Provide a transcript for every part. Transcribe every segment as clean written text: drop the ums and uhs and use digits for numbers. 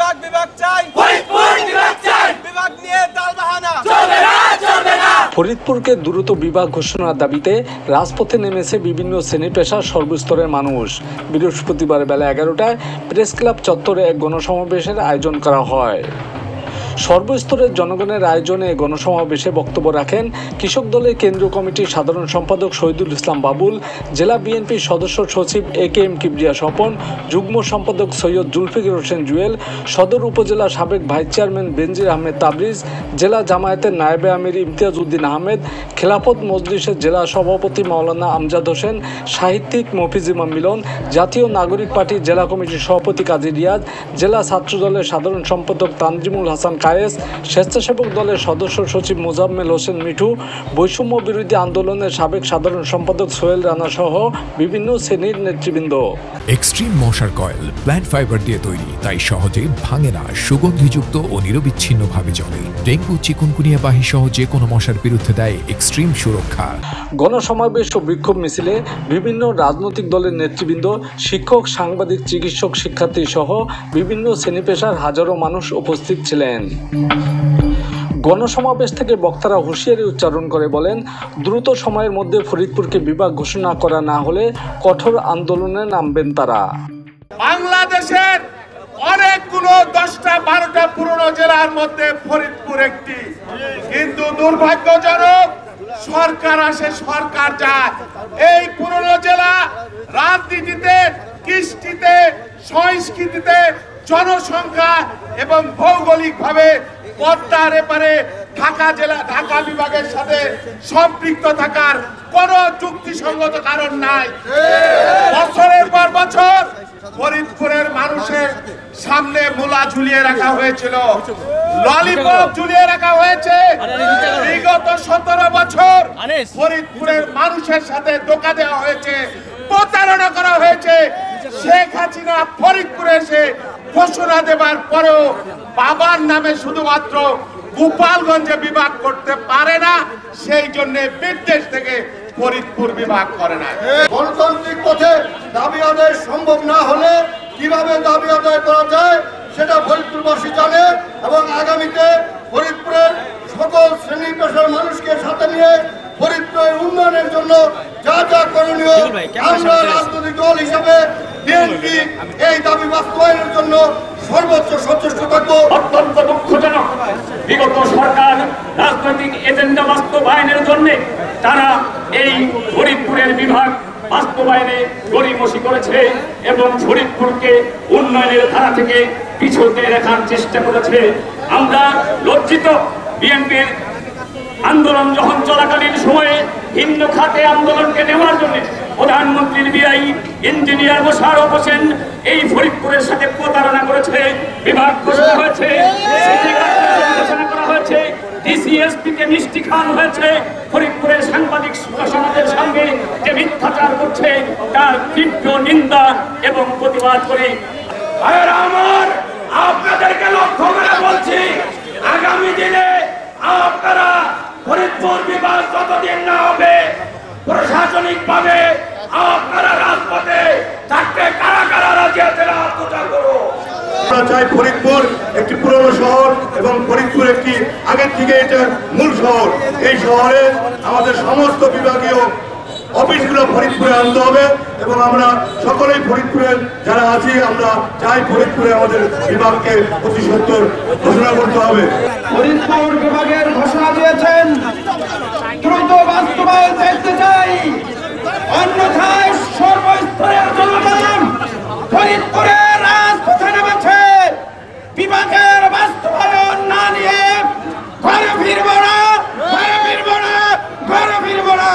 বিভাগ বিভাগ চাই, ফরিদপুর বিভাগ চাই, বিভাগ নিয়ে টালবাহানা চলবে না, চলবে না। ফরিদপুরকে দ্রুত বিভাগ ঘোষণার দাবিতে রাজপথে নেমেছে বিভিন্ন শ্রেণী পেশার সর্বস্তরের মানুষ। বৃহস্পতিবার বেলা 11টায় প্রেস ক্লাব চত্বরে এক গণসমাবেশের আয়োজন করা হয়। সর্বস্তরের জনগণের আয়োজনে গণসমাবেশে বক্তব্য রাখেন কৃষক দলের কেন্দ্রীয় কমিটির সাধারণ সম্পাদক শহীদুল ইসলাম বাবুল, জেলা বিএনপির সদস্য সচিব AKM কিবরিয়া স্বপন, যুগ্ম সম্পাদক সৈয়দ জুলফিকার হোসেন জুয়েল, সদর উপজেলা সাবেক ভাইস চেয়ারম্যান বেনজির আহমেদ তাবরিজ, জেলা জামায়াতের নায়েবে আমির ইমতিয়াজ উদ্দিন আহমেদ, খেলাফত মজলিসের জেলা সভাপতি মাওলানা আমজাদ হোসেন, সাহিত্যিক মফিজ ইমাম মিলন, জাতীয় নাগরিক পার্টির জেলা কমিটির সভাপতি কাজী রিয়াজ, জেলা ছাত্র দলের সাধারণ সম্পাদক তানজিমুল হাসান কায়েস, স্বেচ্ছাসেবক দলের সদস্য সচিব মোজাম্মেল হোসেন মিঠু, বৈষম্য বিরোধী আন্দোলনের সাবেক সাধারণ সম্পাদক সোহেল রানা সহ বিভিন্ন শ্রেণীর নেতৃবৃন্দ। এক্সট্রিম মশার কয়েল প্ল্যান্ট ফাইবার দিয়ে তৈরি, তাই সহজে ভাঙে না, সুগন্ধিযুক্ত ও নিরবিচ্ছিন্নভাবে জ্বলে। ডেঙ্গু, চিকুনগুনিয়া বাহি সহ যে কোনো মশার বিরুদ্ধে দেয় এক্সট্রিম সুরক্ষা। গণসমাবেশ ও বিক্ষোভ মিছিলে বিভিন্ন রাজনৈতিক দলের নেতৃবৃন্দ, শিক্ষক, সাংবাদিক, চিকিৎসক, শিক্ষার্থী সহ বিভিন্ন শ্রেণী পেশার হাজারো মানুষ উপস্থিত ছিলেন। গণসমাবেশ থেকে বক্তারা হুঁশিয়ারি উচ্চারণ করে বলেন, দ্রুত সময়ের মধ্যে ফরিদপুরকে বিভাগ ঘোষণা করা না হলে কঠোর আন্দোলনে নামবেন তারা। বাংলাদেশের অনেকগুলো 10টা-12টা পুরনো জেলার মধ্যে ফরিদপুর একটি, কিন্তু দুর্ভাগ্যজনক সরকার আসে সরকার যায়। এই পুরনো জেলা রাজনীতিতে, কৃষ্টিতে, সংস্কৃতিতে, জনসংখ্যা এবং ভৌগোলিকভাবে পদ্মার এপারে ঢাকা বিভাগের সাথে সম্পৃক্ত থাকার কোন যুক্তিসঙ্গত কারণ নাই। বছরের পর বছর ফরিদপুরের মানুষের সামনে মূলা ঝুলিয়ে রাখা হয়েছিল, ললিপপ ঝুলিয়ে রাখা হয়েছে। বিগত 17 বছর ফরিদপুরের মানুষের সাথে ধোঁকা দেওয়া হয়েছে, প্রতারণা করা হয়েছে। শেখ হাসিনা ফরিদপুরে এসে ঘোষণা দেবার পরেও বাবার নামে শুধুমাত্র গোপালগঞ্জে বিভাগ করতে পারে না, সেই জন্য বিদেশ থেকে ফরিদপুর বিভাগ করে না। গণতান্ত্রিক পথে দাবি আদায় সম্ভব না হলে কিভাবে দাবি আদায় করা যায় সেটা ফরিদপুরবাসী জানে, এবং আগামীতে ফরিদপুরের সকল শ্রেণী পেশার মানুষকে সাথে নিয়ে ফরিদপুরের উন্নয়নের জন্য যা যা করণীয় আমরা রাজনৈতিক দল হিসেবে বিএনপি এই দাবি বাস্তবায়নের জন্য সর্বোচ্চ সচেষ্ট থাকবো। অত্যন্ত দুঃখজনক, বিগত সরকার রাজনৈতিক এজেন্ডা বাস্তবায়নের জন্য তারা এই ফরিদপুরের বিভাগ বাস্তবায়নে গড়িমসি করেছে এবং ফরিদপুরকে উন্নয়নের ধারা থেকে পিছুতে রাখার চেষ্টা করেছে। আমরা লজ্জিত। বিএনপির আন্দোলন যখন চলাকালীন সময়ে ভিন্ন খাতে আন্দোলনকে নেওয়ার জন্য প্রধানমন্ত্রীর বিআই ইঞ্জিনিয়ার মোশাররফ হোসেন এই ফরিদপুরের সাথে প্রতারণা করেছে। বিভাগ ঘোষণা হয়েছে, ঘোষণা করা হয়েছে, ডিসিএসপিকে মিষ্টি খাওয়ানো হয়েছে। ফরিদপুরের সাংবাদিক সমাজের সঙ্গে যে মিথ্যাচার করছে তার তীব্র নিন্দা এবং প্রতিবাদ করে আমার আপনাদেরকে লক্ষ্য করে বলছি, আগামী দিনে আপনারা ফরিদপুর বিভাগ যতদিন না হবে প্রশাসনিক ভাবে আপনারা রাজপথে থাকতে কারা কারা রাজি আছেন আত্মচার করো। আমরা চাই ফরিদপুর একটি পুরনো শহর এবং ফরিদপুর একটি আগের থেকে এটা মূল শহর। এই শহরে আমাদের সমস্ত বিভাগীয় অফিসগুলো ফরিদপুরে আনতে হবে এবং আমরা সকলেই ফরিদপুরের যারা আছি আমরা চাই ফরিদপুরে আমাদের বিভাগকে অতি সত্বর ঘোষণা করতে হবে। ফরিদপুর বিভাগের ঘোষণা দিয়েছেন, দ্রুত বাস্তবায়ন দেখতে চাই, অন্যথায় সর্বস্তরের জনগণ ফরিদপুরের রাজপথে নেমেছে। বিভাগের বাস্তবায়ন না নিয়ে ঘরে ফিরব না, ঘরে ফিরব না, ঘরে ফিরব না।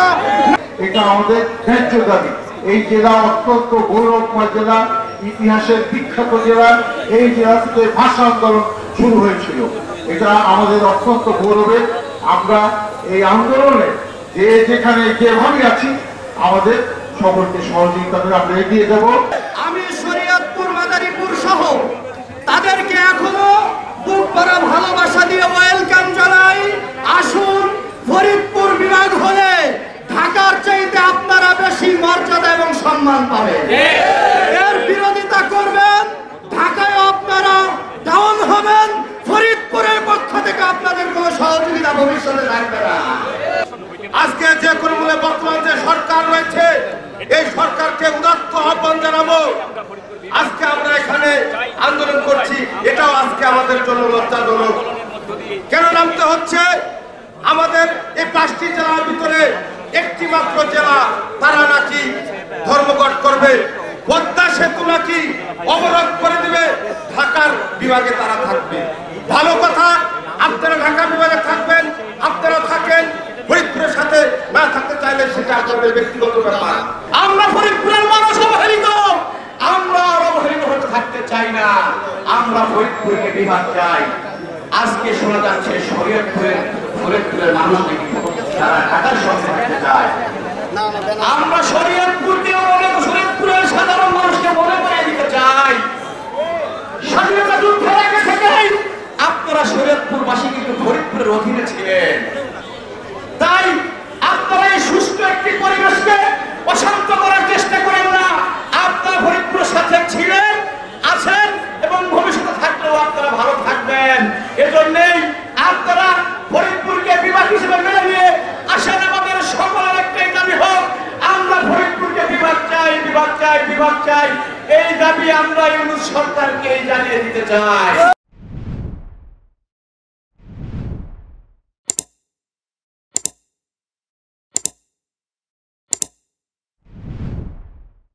এটা আমাদের ন্যায্য দাবি। এই জেলা অত্যন্ত গৌরবময় জেলা, ইতিহাসের বিখ্যাত জেলা। এই জেলা থেকে ভাষা আন্দোলন শুরু হয়েছিল, এটা আমাদের অত্যন্ত গৌরবের। আমরা এই আন্দোলনে যে যেখানে যেভাবে আছি আমাদের সকলকে সহযোগিতা করে আমরা এগিয়ে যাব। আমি শরীয়তপুর, মাদারীপুর সহ তাদেরকে এখনো বুক ভরা ভালোবাসা দিয়ে ওয়েলকাম জানাই। আসুন, ফরিদপুর বিভাগ হলে ঢাকার চাইতে আপনারা বেশি মর্যাদা এবং সম্মান পাবেন। এর বিরোধিতা করবেন, ঢাকায় আপনারা আমাদের জন্য লজ্জাজনক। কেন নামতে হচ্ছে? আমাদের এই 5টি জেলার ভিতরে একটি মাত্র জেলা তারা নাকি ধর্মঘট করবে, পদ্মা সেতু নাকি অবরোধ করে দিবে, ঢাকার বিভাগে তারা থাকবে। ভালো কথা, আপনারা ঢাকা বিভাগে থাকবেন, আপনারা থাকেন। ফরিদপুরের সাথে না থাকতে চাইলে সেটা আপনাদের ব্যক্তিগত ব্যাপার। আমরা ফরিদপুরের মানুষ অবহেলিত, আমরা অবহেলিত হতে থাকতে চাই না। আমরা ফরিদপুরকে বিভাগ চাই। আজকে শোনা যাচ্ছে ফরিদপুরের মানুষ নাকি সারা ঢাকার সঙ্গে থাকতে চায়। আমরা ফরিদপুরের সাধারণ মানুষকে মনে করে দিতে চাই, স্বাধীনতা যুদ্ধের আগে থেকেই আপনারা শরীয়তপুরবাসী কিন্তু ফরিদপুরের অধীনে ছিলেন। তাই আপনারা এই সুষ্ঠু একটি পরিবেশকে অশান্ত করার চেষ্টা করেন না। আপনারা ফরিদপুরের সাথে ছিলেন, আছেন এবং ভবিষ্যতে থাকলেও আপনারা ভালো থাকবেন। এজন্যই আপনারা ফরিদপুরকে বিভাগ হিসেবে মেনে নিয়ে আসেন। আমাদের সকলের একটাই দাবি হোক, আমরা ফরিদপুরকে বিভাগ চাই, বিভাগ চাই, বিভাগ চাই। এই দাবি আমরা ইউনূস সরকারকে জানিয়ে দিতে চাই।